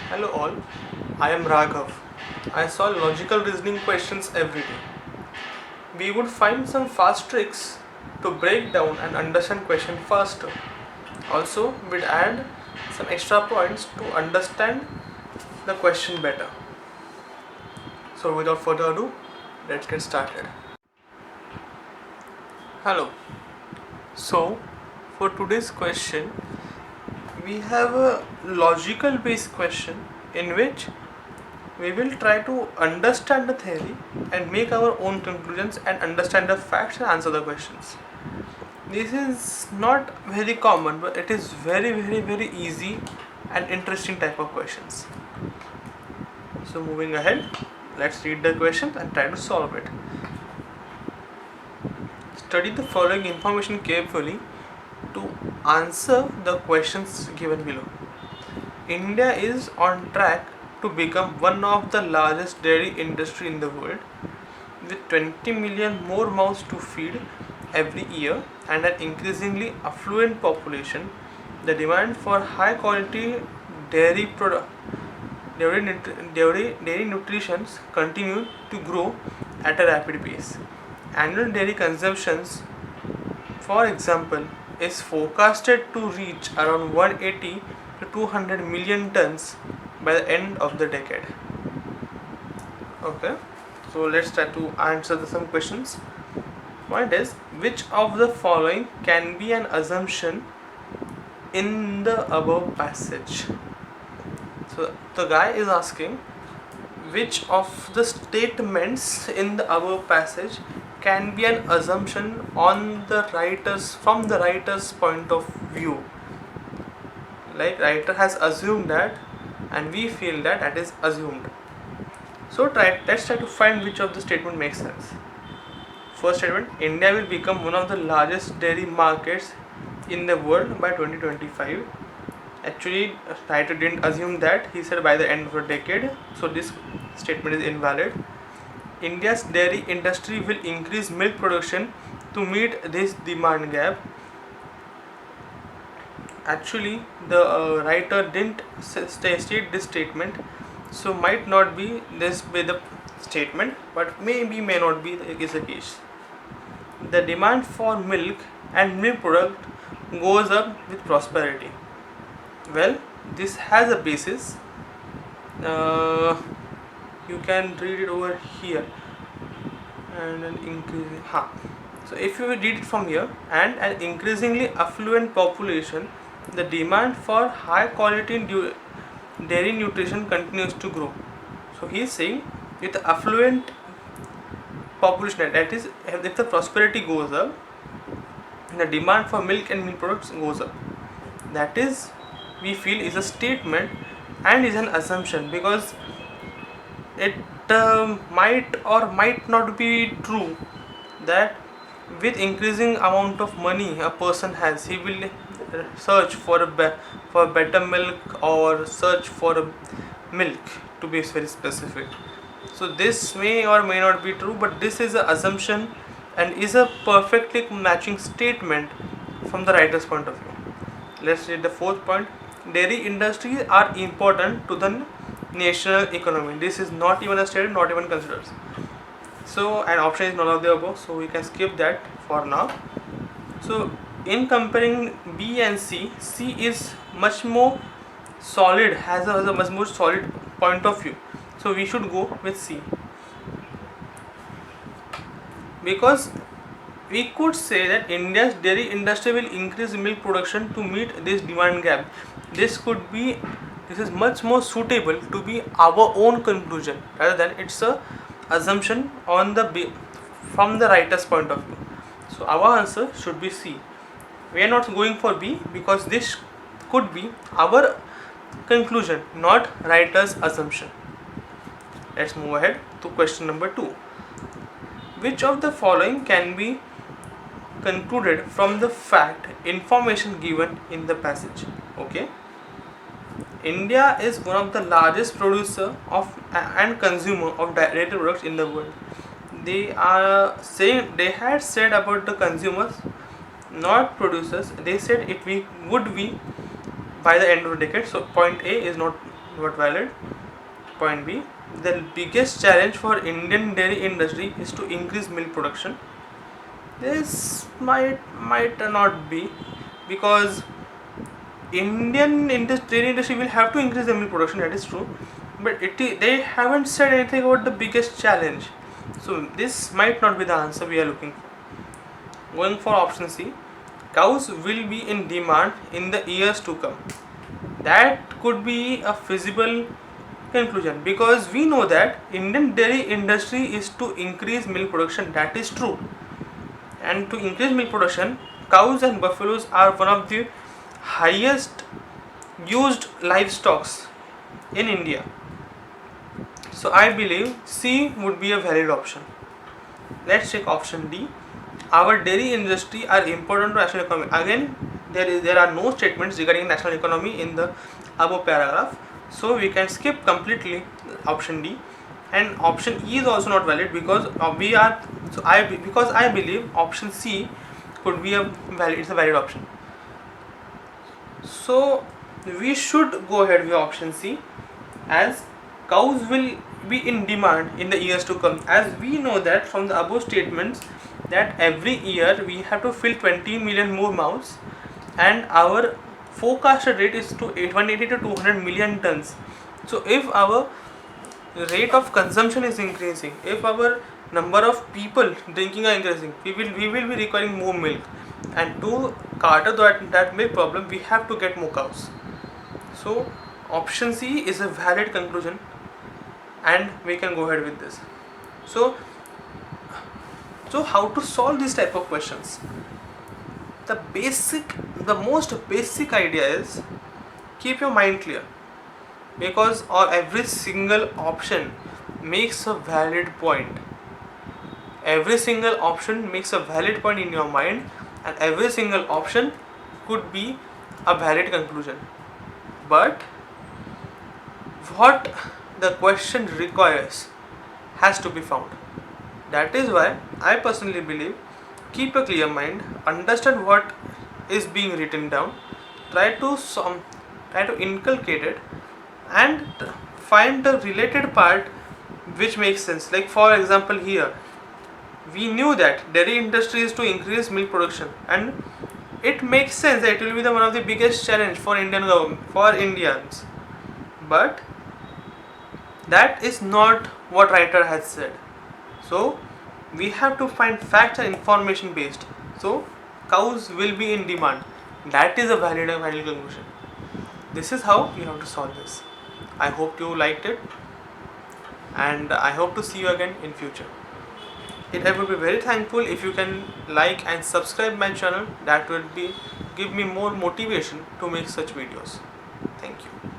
Hello all, I am Raghav. I solve logical reasoning questions every day. We would find some fast tricks to break down and understand question faster. Also, we'd add some extra points to understand the question better. So without further ado, let's get started. Hello. So, for today's question, we have a logical based question in which we will try to understand the theory and make our own conclusions and understand the facts and answer the questions. This is not very common, but it is very easy and interesting type of questions. So moving ahead, let's read the question and try to solve it. Study the following information carefully to answer the questions given below. India is on track to become one of the largest dairy industry in the world, with 20 million more mouths to feed every year and an increasingly affluent population. The demand for high quality dairy product dairy nutrition continue to grow at a rapid pace. Annual dairy consumptions, for example, is forecasted to reach around 180 to 200 million tons by the end of the decade. Okay, so let's try to answer some questions. Point is, which of the following can be an assumption in the above passage? So the guy is asking which of the statements in the above passage can be an assumption on the writer's from the writer's point of view. Like writer has assumed that and we feel that that is assumed. So let's try to find which of the statement makes sense. First statement, India will become one of the largest dairy markets in the world by 2025. Actually, writer didn't assume that, he said by the end of the decade, so this statement is invalid. India's dairy industry will increase milk production to meet this demand gap. Actually, the writer didn't state this statement, so might not be this be the statement, but may not be is the case. The demand for milk and milk product goes up with prosperity. Well, this has a basis. You can read it over here and an increasing. So if you read it from here, and an increasingly affluent population, the demand for high quality dairy nutrition continues to grow. So he is saying with affluent population, that is, if the prosperity goes up, the demand for milk and milk products goes up. That is, we feel, is a statement and is an assumption, because it might or might not be true that with increasing amount of money a person has, he will search for for better milk or search for a milk, to be very specific. So this may or may not be true, but this is an assumption and is a perfectly matching statement from the writer's point of view. Let's read the fourth point. Dairy industries are important to the national economy. This is not even a statement, not even considered. So an option is none of the above, so we can skip that for now. So in comparing B and C, C is much more solid, has a much more solid point of view, so we should go with C, because we could say that India's dairy industry will increase milk production to meet this demand gap. This is much more suitable to be our own conclusion rather than it's a assumption on the from the writer's point of view. So our answer should be C. We are not going for B because this could be our conclusion, not writer's assumption. Let's move ahead to question number 2. Which of the following can be concluded from the fact information given in the passage? Okay, India is one of the largest producer of and consumer of dairy products in the world. They are saying, they had said about the consumers, not producers. They said would be by the end of the decade. So point A is not not valid. Point B, the biggest challenge for Indian dairy industry is to increase milk production. This might not be, because dairy industry will have to increase the milk production, that is true, but they haven't said anything about the biggest challenge. So this might not be the answer we are looking for. Going for option C, cows will be in demand in the years to come. That could be a feasible conclusion, because we know that Indian dairy industry is to increase milk production, that is true. And to increase milk production, cows and buffaloes are one of the highest used livestock in India. So I believe C would be a valid option. Let's check option D. Our dairy industry are important to national economy. Again, there are no statements regarding national economy in the above paragraph, so we can skip completely option D. And option E is also not valid, because I believe option C could be a valid option. So we should go ahead with option C, as cows will be in demand in the years to come, as we know that from the above statements that every year we have to fill 20 million more mouths, and our forecasted rate is to 180 to 200 million tons. So if our rate of consumption is increasing, if our number of people drinking are increasing, we will be requiring more milk, and to cater that milk problem, we have to get more cows. So option C is a valid conclusion, and we can go ahead with this. So how to solve this type of questions? The most basic idea is keep your mind clear, because every single option makes a valid point. Every single option makes a valid point in your mind, and every single option could be a valid conclusion. But what the question requires has to be found. That is why I personally believe keep a clear mind, understand what is being written down, try to inculcate it, and find the related part which makes sense. Like for example, here we knew that dairy industry is to increase milk production, and it makes sense that it will be one of the biggest challenge for Indians. But that is not what writer has said. So we have to find facts and information based. So cows will be in demand. That is a valid conclusion. This is how you have to solve this. I hope you liked it, and I hope to see you again in future. I would be very thankful if you can like and subscribe my channel. That will give me more motivation to make such videos. Thank you.